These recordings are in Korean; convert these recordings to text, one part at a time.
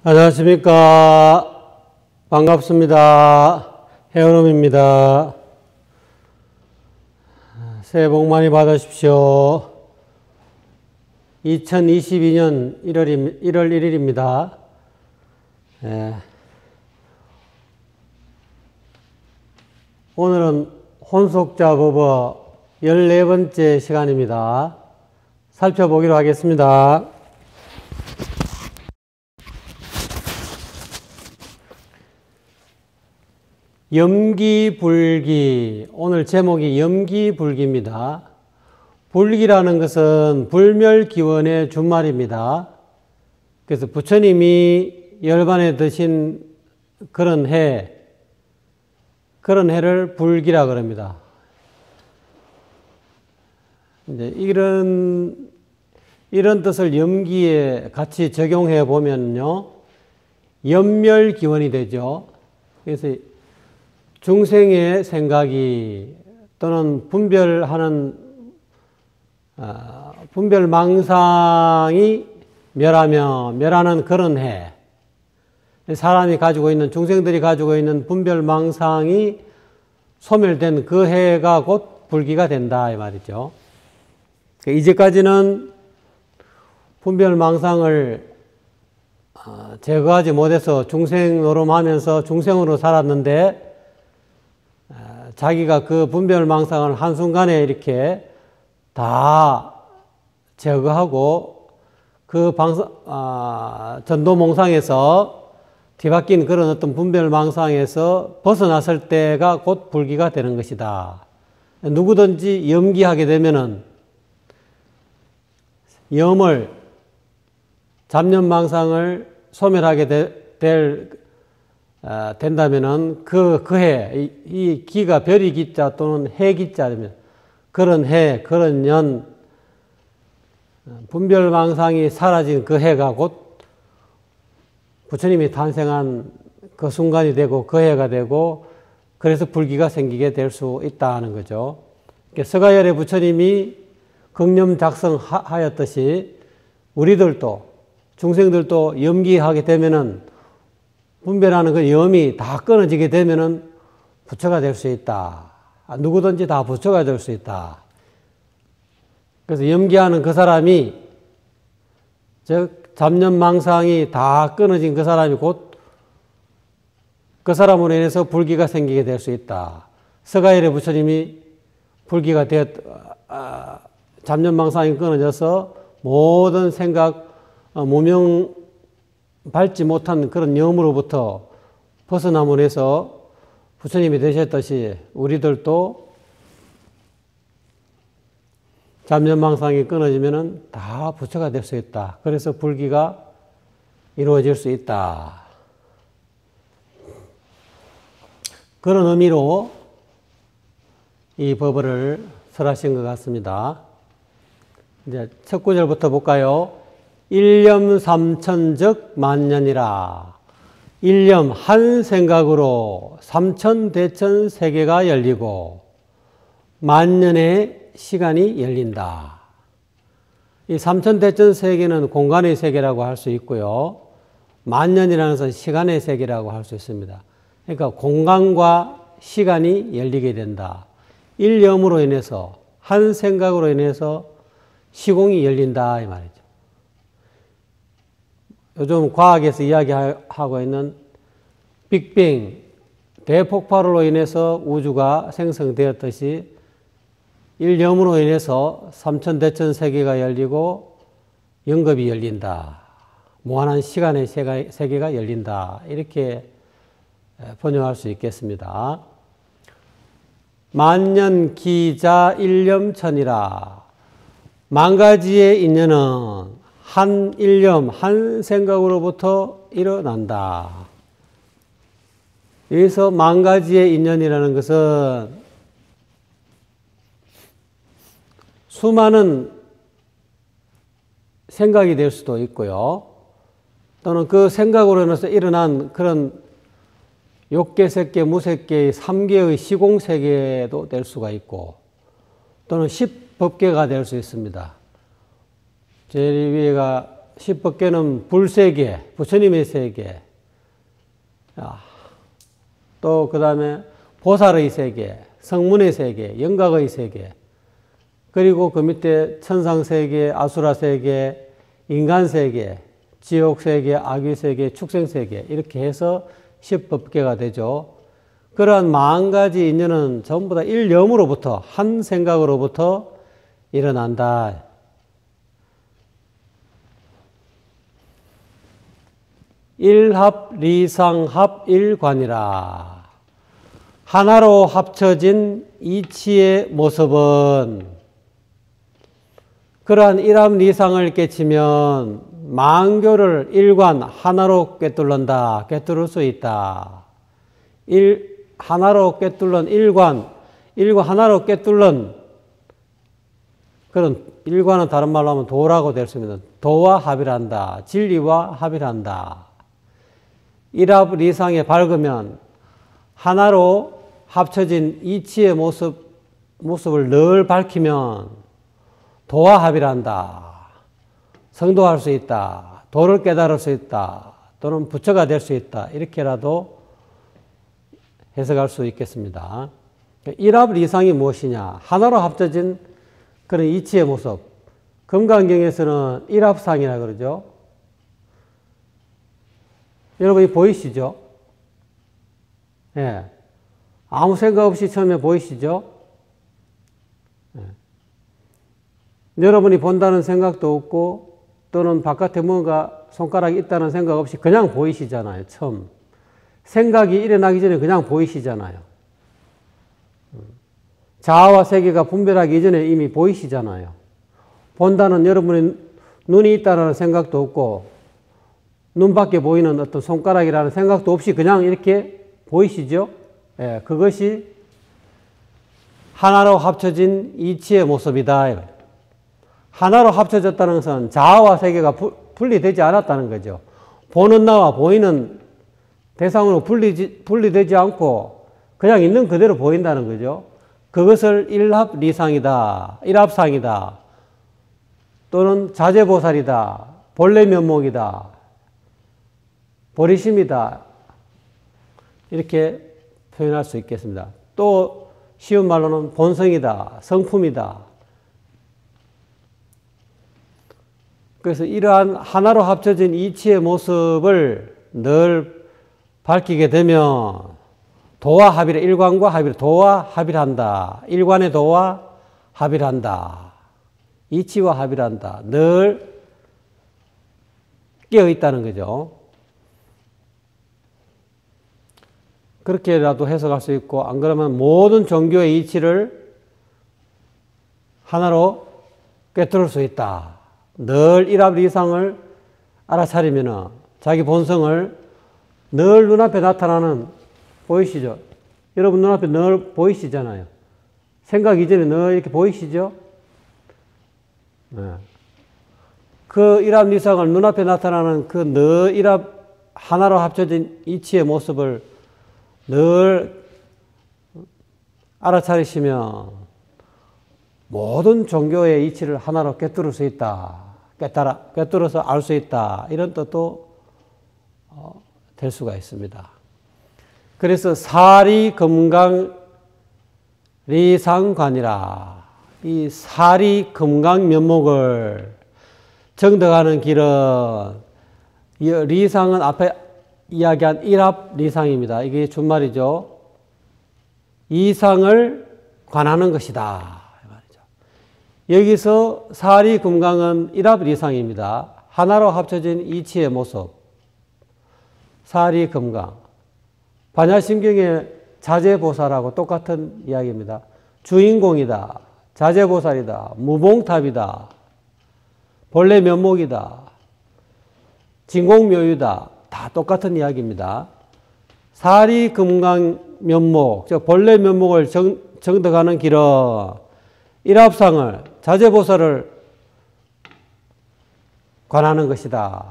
안녕하십니까. 반갑습니다. 해오름입니다. 새해 복 많이 받으십시오. 2022년 1월 1일입니다. 오늘은 혼속자법어 14번째 시간입니다. 살펴보기로 하겠습니다. 염기불기, 오늘 제목이 염기불기입니다. 불기라는 것은 불멸기원의 준말입니다. 그래서 부처님이 열반에 드신 그런 해를 불기라 그럽니다. 이제 이런 뜻을 염기에 같이 적용해 보면요, 염멸기원이 되죠. 그래서 중생의 생각이 또는 분별망상이 멸하는 그런 해. 사람이 가지고 있는, 중생들이 가지고 있는 분별망상이 소멸된 그 해가 곧 불기가 된다, 이 말이죠. 이제까지는 분별망상을 제거하지 못해서 중생 노름하면서 중생으로 살았는데, 자기가 그 분별망상을 한순간에 이렇게 다 제거하고 그 전도몽상에서 뒤바뀐 그런 어떤 분별망상에서 벗어났을 때가 곧 불기가 되는 것이다. 누구든지 염기하게 되면은 잡념망상을 소멸하게 된다면은 그 해, 이 기가 별이 기자 또는 해 기자면 그런 해, 그런 년, 분별망상이 사라진 그 해가 곧 부처님이 탄생한 그 순간이 되고 그 해가 되고, 그래서 불기가 생기게 될 수 있다는 거죠. 서가열의 부처님이 극념 작성하였듯이 우리들도, 중생들도 염기하게 되면은 분별하는 그 염이 다 끊어지게 되면은 부처가 될 수 있다. 누구든지 다 부처가 될 수 있다. 그래서 염기하는 그 사람이, 즉 잡념망상이 다 끊어진 그 사람이 곧 그 사람으로 인해서 불기가 생기게 될 수 있다. 서가열의 부처님이 불기가 잡념망상이 끊어져서 모든 생각, 무명 밟지 못한 그런 염으로부터 벗어남으로 해서 부처님이 되셨듯이 우리들도 잡념망상이 끊어지면은 다 부처가 될 수 있다. 그래서 불기가 이루어질 수 있다. 그런 의미로 이 법을 설하신 것 같습니다. 이제 첫 구절부터 볼까요? 일념 삼천즉 만년이라. 일념 한 생각으로 삼천대천 세계가 열리고 만년의 시간이 열린다. 이 삼천대천 세계는 공간의 세계라고 할 수 있고요, 만년이라는 것은 시간의 세계라고 할 수 있습니다. 그러니까 공간과 시간이 열리게 된다. 일념으로 인해서, 한 생각으로 인해서 시공이 열린다, 이 말이죠. 요즘 과학에서 이야기하고 있는 빅뱅, 대폭발으로 인해서 우주가 생성되었듯이 일념으로 인해서 삼천대천 세계가 열리고 영겁이 열린다. 무한한 시간의 세계가 열린다. 이렇게 번역할 수 있겠습니다. 만년 기자 일념천이라. 만 가지의 인연은 한 일념, 한 생각으로부터 일어난다. 여기서 만 가지의 인연이라는 것은 수많은 생각이 될 수도 있고요, 또는 그 생각으로 인해서 일어난 그런 욕계, 색계, 무색계의 3계의 시공세계도 될 수가 있고, 또는 10법계가 될 수 있습니다. 제일 위에가 십법계는 불세계, 부처님의 세계, 또 그 다음에 보살의 세계, 성문의 세계, 영각의 세계, 그리고 그 밑에 천상세계, 아수라세계, 인간세계, 지옥세계, 악유세계, 축생세계 이렇게 해서 십법계가 되죠. 그러한 40가지 인연은 전부 다 일념으로부터, 한 생각으로부터 일어난다. 일합, 리상합, 일관이라. 하나로 합쳐진 이치의 모습은 그러한 일합, 리상을 깨치면 만교를 일관, 하나로 꿰뚫는다, 꿰뚫을 수 있다. 하나로 꿰뚫는 일관, 하나로 꿰뚫는 그런 일관은 다른 말로 하면 도라고 될 수 있는 도와 합일한다. 진리와 합일한다. 일합 리상에 밝으면 하나로 합쳐진 이치의 모습을 늘 밝히면 도와 합일한다. 성도할 수 있다. 도를 깨달을 수 있다. 또는 부처가 될 수 있다. 이렇게라도 해석할 수 있겠습니다. 일합 리상이 무엇이냐? 하나로 합쳐진 그런 이치의 모습. 금강경에서는 일합상이라 그러죠. 여러분이 보이시죠? 예. 아무 생각 없이 처음에 보이시죠? 예. 여러분이 본다는 생각도 없고 또는 바깥에 뭔가 손가락이 있다는 생각 없이 그냥 보이시잖아요. 처음. 생각이 일어나기 전에 그냥 보이시잖아요. 자아와 세계가 분별하기 이전에 이미 보이시잖아요. 본다는 여러분의 눈이 있다는 생각도 없고 눈 밖에 보이는 어떤 손가락이라는 생각도 없이 그냥 이렇게 보이시죠? 예, 그것이 하나로 합쳐진 이치의 모습이다. 하나로 합쳐졌다는 것은 자아와 세계가 분리되지 않았다는 거죠. 보는 나와 보이는 대상으로 분리되지 않고 그냥 있는 그대로 보인다는 거죠. 그것을 일합리상이다, 일합상이다, 또는 자재보살이다, 본래 면목이다, 보리심이다 이렇게 표현할 수 있겠습니다. 또 쉬운 말로는 본성이다, 성품이다. 그래서 이러한 하나로 합쳐진 이치의 모습을 늘 밝히게 되면 도와 합일, 일관과 합일, 도와 합일한다. 일관의 도와 합일한다. 이치와 합일한다. 늘 깨어있다는 거죠. 그렇게라도 해석할 수 있고, 안 그러면 모든 종교의 이치를 하나로 꿰뚫을 수 있다. 늘 일합리상을 알아차리면 자기 본성을 늘 눈앞에 나타나는, 보이시죠? 여러분 눈앞에 늘 보이시잖아요. 생각 이전에 늘 이렇게 보이시죠? 네. 그 일합리상을 눈앞에 나타나는 그 늘 일합 하나로 합쳐진 이치의 모습을 늘 알아차리시면 모든 종교의 이치를 하나로 꿰뚫을 수 있다. 꿰뚫어서 알 수 있다. 이런 뜻도 될 수가 있습니다. 그래서 사리 금강 리상관이라. 이 사리 금강 면목을 정득하는 길은, 리상은 앞에 이야기한 일합 리상입니다. 이게 준말이죠. 이상을 관하는 것이다. 여기서 사리 금강은 일합 리상입니다. 하나로 합쳐진 이치의 모습. 사리 금강. 반야심경의 자재보살하고 똑같은 이야기입니다. 주인공이다. 자재보살이다. 무봉탑이다. 본래 면목이다. 진공묘유다. 다 똑같은 이야기입니다. 사리 금강 면목, 즉 본래 면목을 정득하는 길은 일합상을, 자재보살을 관하는 것이다.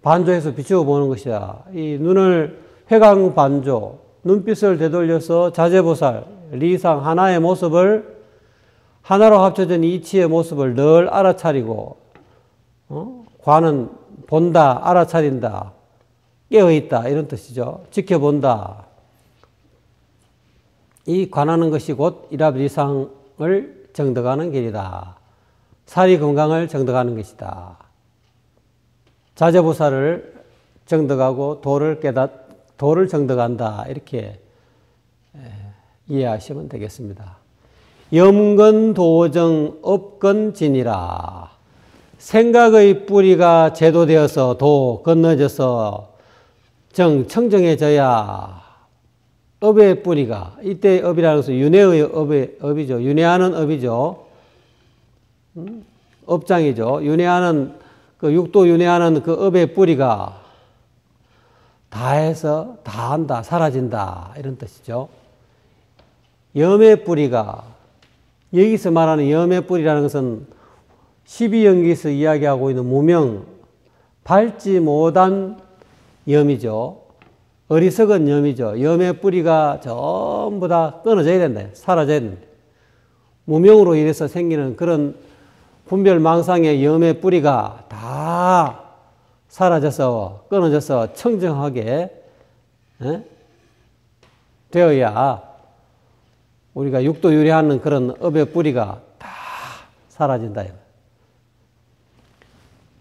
반조해서 비추어 보는 것이다. 이 눈을 회광반조, 눈빛을 되돌려서 자재보살, 리상 하나의 모습을, 하나로 합쳐진 이치의 모습을 늘 알아차리고 관은 본다, 알아차린다, 깨어있다 이런 뜻이죠. 지켜본다. 이 관하는 것이 곧 일합리상을 정득하는 길이다. 사리 건강을 정득하는 것이다. 자재보살을 정득하고 도를 정득한다. 이렇게 이해하시면 되겠습니다. 염건도정 업건진이라. 생각의 뿌리가 제도되어서 건너져서 청정해져야 업의 뿌리가, 이때 업이라는 것은 윤회의 업이죠. 윤회하는 업이죠. 업장이죠. 윤회하는, 그 육도 윤회하는 그 업의 뿌리가 다해서 다한다, 사라진다. 이런 뜻이죠. 염의 뿌리가, 여기서 말하는 염의 뿌리라는 것은 12연기에서 이야기하고 있는 무명, 밟지 못한 염이죠. 어리석은 염이죠. 염의 뿌리가 전부 다 끊어져야 된다. 사라져야 된다. 무명으로 인해서 생기는 그런 분별망상의 염의 뿌리가 다 사라져서 끊어져서 청정하게 되어야 우리가 육도 유래하는 그런 업의 뿌리가 다 사라진다.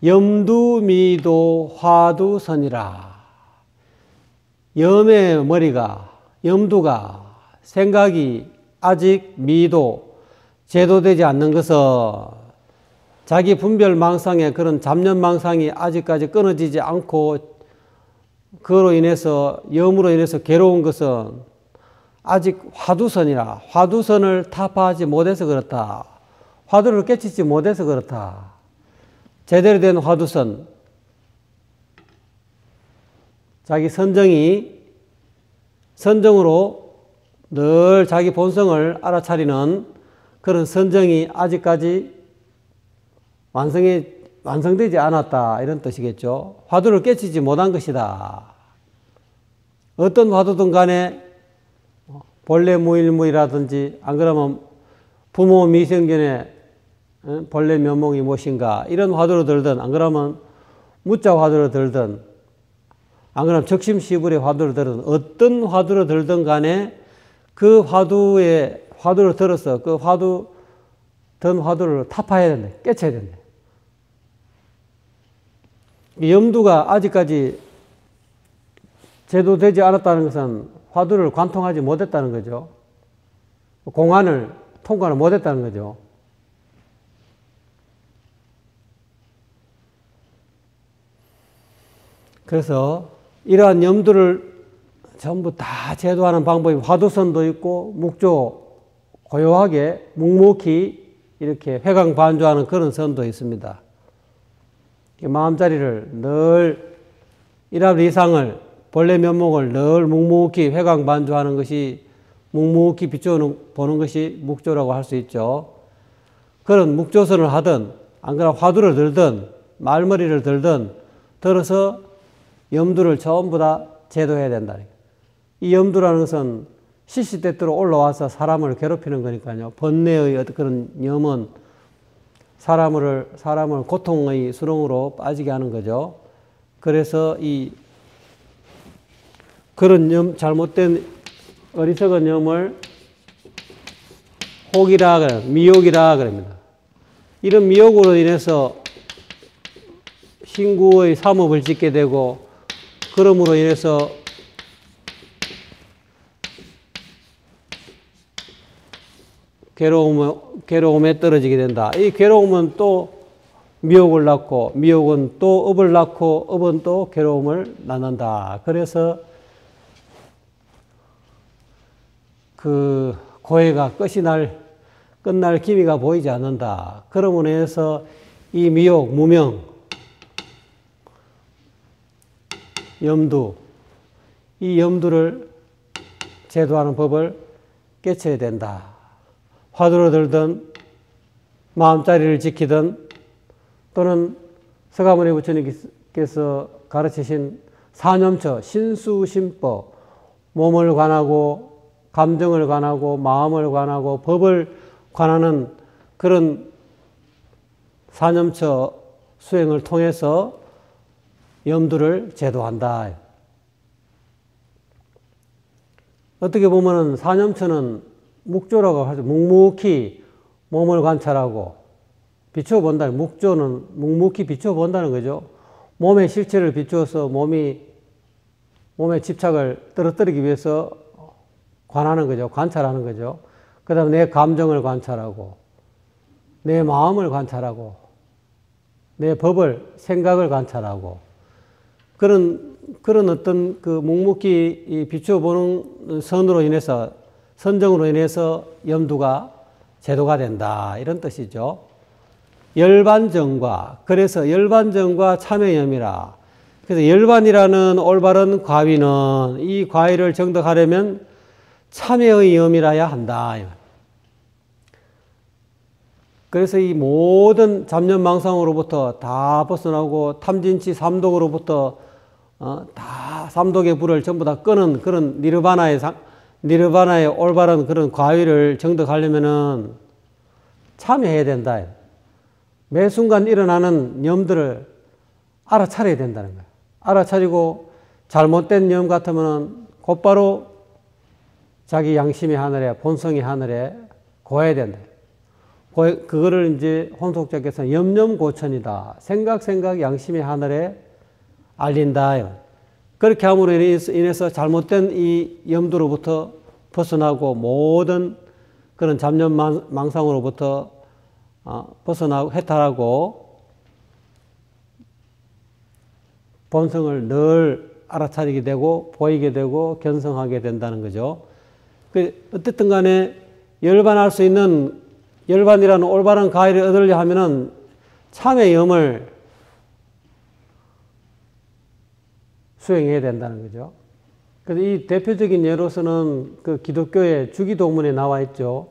염두미도 화두선이라. 염의 머리가, 염두가, 생각이 아직 미도, 제도되지 않는 것은 자기 분별망상의 그런 잡념망상이 아직까지 끊어지지 않고 그로 인해서, 염으로 인해서 괴로운 것은 아직 화두선이라. 화두선을 타파하지 못해서 그렇다. 화두를 깨치지 못해서 그렇다. 제대로 된 화두선, 자기 선정으로 늘 자기 본성을 알아차리는 그런 선정이 아직까지 완성되지 않았다. 이런 뜻이겠죠. 화두를 깨치지 못한 것이다. 어떤 화두든 간에 본래 무일무이라든지 안 그러면 부모 미생견의 본래 면목이 무엇인가 이런 화두로 들든 안 그러면 무자 화두로 들든 안 그러면 적심시불의 화두로 들든 어떤 화두로 들든 간에 그 화두를 들어서 그 든 화두를 타파해야 된다. 깨쳐야 된다. 염두가 아직까지 제도되지 않았다는 것은 화두를 관통하지 못했다는 거죠. 공안을 통과를 못했다는 거죠. 그래서 이러한 염두를 전부 다 제도하는 방법이 화두선도 있고 묵조 고요하게 묵묵히 이렇게 회광반조하는 그런 선도 있습니다. 마음자리를 늘 일합리상을 본래 면목을 늘 묵묵히 회광반조하는 것이 묵묵히 비춰보는 것이 묵조라고 할 수 있죠. 그런 묵조선을 하든 안 그러면 화두를 들든 말머리를 들든 들어서 염두를 전부 다 제도해야 된다. 이 염두라는 것은 시시때때로 올라와서 사람을 괴롭히는 거니까요. 번뇌의 어떤 그런 염은 사람을 고통의 수렁으로 빠지게 하는 거죠. 그래서 그런 염, 잘못된 어리석은 염을 혹이라, 미혹이라 그럽니다. 이런 미혹으로 인해서 신구의 삼업을 짓게 되고, 그러므로 인해서 괴로움에 떨어지게 된다. 이 괴로움은 또 미혹을 낳고, 미혹은 또 업을 낳고, 업은 또 괴로움을 낳는다. 그래서 그 고해가 끝날 기미가 보이지 않는다. 그러므로 인해서 이 미혹, 무명, 염두, 이 염두를 제도하는 법을 깨쳐야 된다. 화두를 들든 마음자리를 지키든 또는 서가모니 부처님께서 가르치신 사념처, 신수심법, 몸을 관하고 감정을 관하고 마음을 관하고 법을 관하는 그런 사념처 수행을 통해서 염두를 제도한다. 어떻게 보면은 사념처는 묵조라고 하죠. 묵묵히 몸을 관찰하고 비추어본다는, 묵조는 묵묵히 비추어본다는 거죠. 몸의 실체를 비추어서 몸의 집착을 떨어뜨리기 위해서 관하는 거죠. 관찰하는 거죠. 그 다음에 내 감정을 관찰하고, 내 마음을 관찰하고, 내 법을, 생각을 관찰하고, 그런 어떤 그 묵묵히 비추어보는 선으로 인해서, 선정으로 인해서 염두가 제도가 된다. 이런 뜻이죠. 열반정과, 그래서 열반정과 참회염이라. 그래서 열반이라는 올바른 과위는 이 과위를 정득하려면 참회의 염이라야 한다. 그래서 이 모든 잡념망상으로부터 다 벗어나고 탐진치 삼독으로부터 다 삼독의 불을 전부 다 끄는 그런 니르바나의 올바른 그런 과위를 정득하려면은 참회해야 된다. 매 순간 일어나는 염들을 알아차려야 된다는 거예요. 알아차리고 잘못된 염 같으면은 곧바로 자기 양심의 하늘에, 본성의 하늘에 고해야 된다. 그거를 이제 혼속자께서 염염고천이다. 생각 양심의 하늘에 알린다. 그렇게 함으로 인해서 잘못된 이 염두로부터 벗어나고 모든 그런 잡념망상으로부터 벗어나고 해탈하고 본성을 늘 알아차리게 되고 보이게 되고 견성하게 된다는 거죠. 어쨌든 간에 열반할 수 있는, 열반이라는 올바른 가위를 얻으려 하면은 참의 염을 수행해야 된다는 거죠. 그래서 이 대표적인 예로서는 그 기독교의 주기도문에 나와 있죠.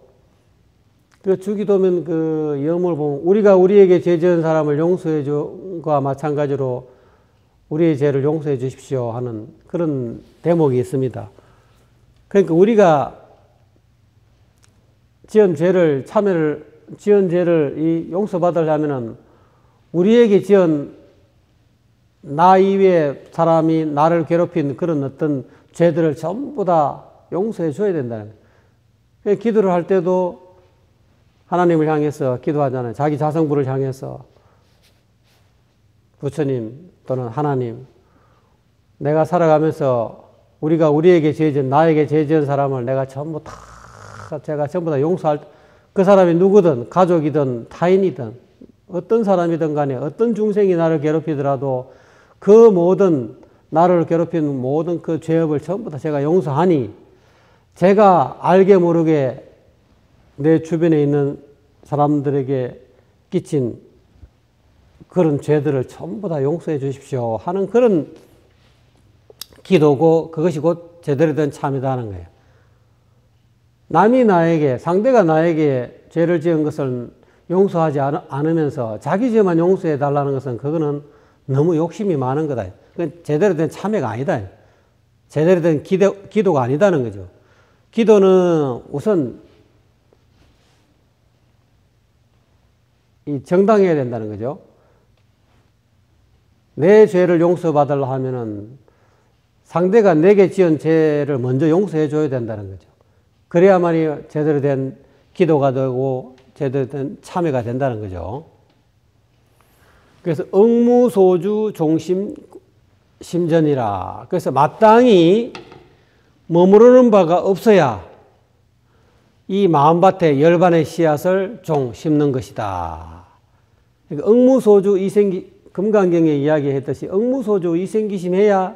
그 주기도면 그 염을 보면 우리가 우리에게 죄 지은 사람을 용서해 주과 마찬가지로 우리의 죄를 용서해 주십시오 하는 그런 대목이 있습니다. 그러니까 우리가 지은 죄를 이 용서받으려면은 우리에게 지은 나 이외의 사람이 나를 괴롭힌 그런 어떤 죄들을 전부 다 용서해 줘야 된다는 거예요. 기도를 할 때도 하나님을 향해서 기도하잖아요. 자기 자성부를 향해서 부처님 또는 하나님, 내가 살아가면서 우리가 우리에게 죄 지은, 나에게 죄 지은 사람을 내가 제가 전부 다 용서할, 그 사람이 누구든 가족이든 타인이든 어떤 사람이든 간에 어떤 중생이 나를 괴롭히더라도 그 모든 나를 괴롭히는 모든 그 죄업을 전부 다 제가 용서하니 제가 알게 모르게 내 주변에 있는 사람들에게 끼친 그런 죄들을 전부 다 용서해 주십시오 하는 그런 기도고 그것이 곧 제대로 된 참이다 하는 거예요. 남이 나에게, 상대가 나에게 죄를 지은 것을 용서하지 않으면서 자기 죄만 용서해 달라는 것은 그거는 너무 욕심이 많은 거다. 그건 제대로 된 참회가 아니다. 제대로 된 기도가 아니다는 거죠. 기도는 우선 정당해야 된다는 거죠. 내 죄를 용서받으려 하면은 상대가 내게 지은 죄를 먼저 용서해 줘야 된다는 거죠. 그래야만이 제대로 된 기도가 되고 제대로 된 참회가 된다는 거죠. 그래서 응무소주 종심 심전이라. 그래서 마땅히 머무르는 바가 없어야 이 마음밭에 열반의 씨앗을 종 심는 것이다. 그러니까 응무소주 금강경에 이야기했듯이 응무소주 이생기심해야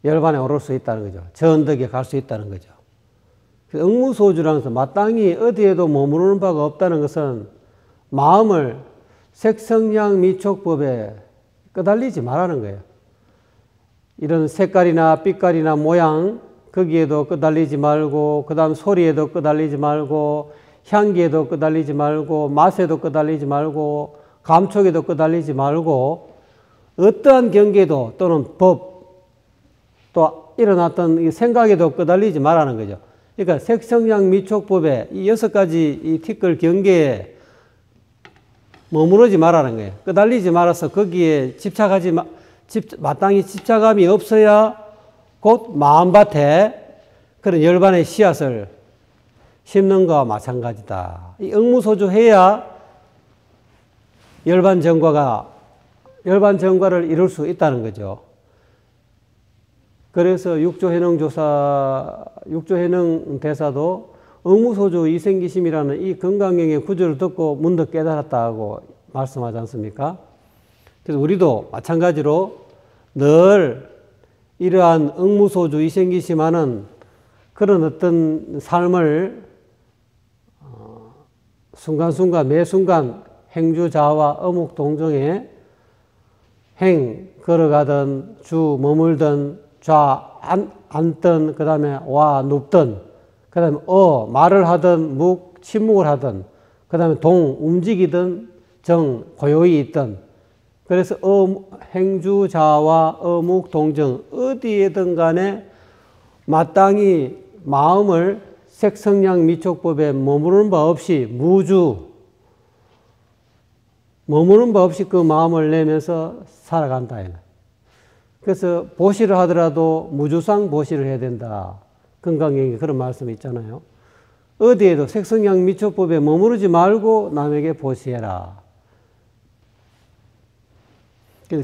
열반에 오를 수 있다는 거죠. 저언덕에 갈 수 있다는 거죠. 응무소주라는 것은 마땅히 어디에도 머무르는 바가 없다는 것은 마음을 색성향 미촉법에 끄달리지 말라는 거예요. 이런 색깔이나 빛깔이나 모양 거기에도 끄달리지 말고, 그 다음 소리에도 끄달리지 말고, 향기에도 끄달리지 말고, 맛에도 끄달리지 말고, 감촉에도 끄달리지 말고, 어떠한 경계도 또는 법, 또 일어났던 생각에도 끄달리지 말라는 거죠. 그러니까 색성향 미촉법에 이 6가지 이 티끌 경계에 머무르지 말라는 거예요. 끄달리지 말아서 거기에 마땅히 집착감이 없어야 곧 마음밭에 그런 열반의 씨앗을 심는 것과 마찬가지다. 이 응무소주해야 열반정과를 이룰 수 있다는 거죠. 그래서 육조해능 대사도 응무소주 이생기심이라는 이 건강경의 구조를 듣고 문득 깨달았다고 말씀하지 않습니까? 그래서 우리도 마찬가지로 늘 이러한 응무소주 이생기심하는 그런 어떤 삶을 순간순간 매 순간 행주자와 어묵동정에 걸어가든 주 머물든 앉든 그 다음에 눕든 그 다음에 말을 하든 침묵을 하든 그 다음에 움직이든 고요히 있든 그래서 행주자와 어묵동정 어디에든 간에 마땅히 마음을 색성량 미촉법에 머무르는 바 없이 머무는 바 없이 그 마음을 내면서 살아간다. 그래서 보시를 하더라도 무주상 보시를 해야 된다. 건강경에 그런 말씀이 있잖아요. 어디에도 색성량 미촉법에 머무르지 말고 남에게 보시해라.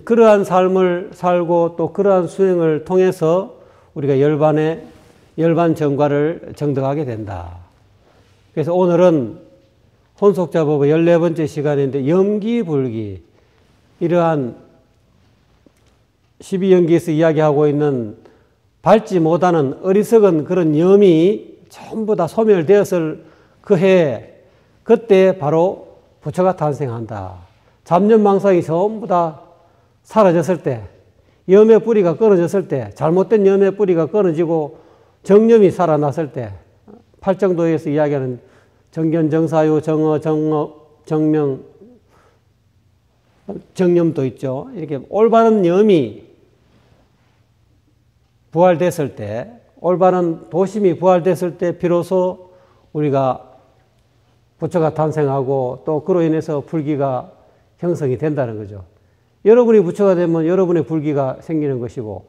그러한 삶을 살고 또 그러한 수행을 통해서 우리가 열반 정과를 정득하게 된다. 그래서 오늘은 혼속자법의 14번째 시간인데 염기불기 이러한 12연기에서 이야기하고 있는 밟지 못하는 어리석은 그런 염이 전부 다 소멸되었을 그 해 그때 바로 부처가 탄생한다. 잡념망상이 전부 다 사라졌을 때 염의 뿌리가 끊어졌을 때 잘못된 염의 뿌리가 끊어지고 정념이 살아났을 때 팔정도에서 이야기하는 정견정사유 정어 정명 정념도 있죠. 이렇게 올바른 염이 부활됐을 때 올바른 도심이 부활됐을 때 비로소 우리가 부처가 탄생하고 또 그로 인해서 불기가 형성이 된다는 거죠. 여러분이 부처가 되면 여러분의 불기가 생기는 것이고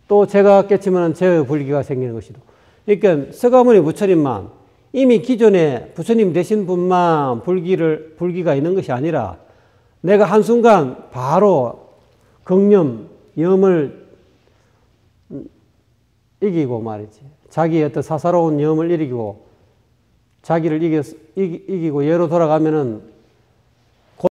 또 제가 깨치면 제의 불기가 생기는 것이고 그러니까 서가모니 부처님만 이미 기존에 부처님 되신 분만 불기가 있는 것이 아니라 내가 한순간 바로 긍념, 염을 이기고 말이지. 자기의 어떤 사사로운 염을 이기고 자기를 이기고 예로 돌아가면은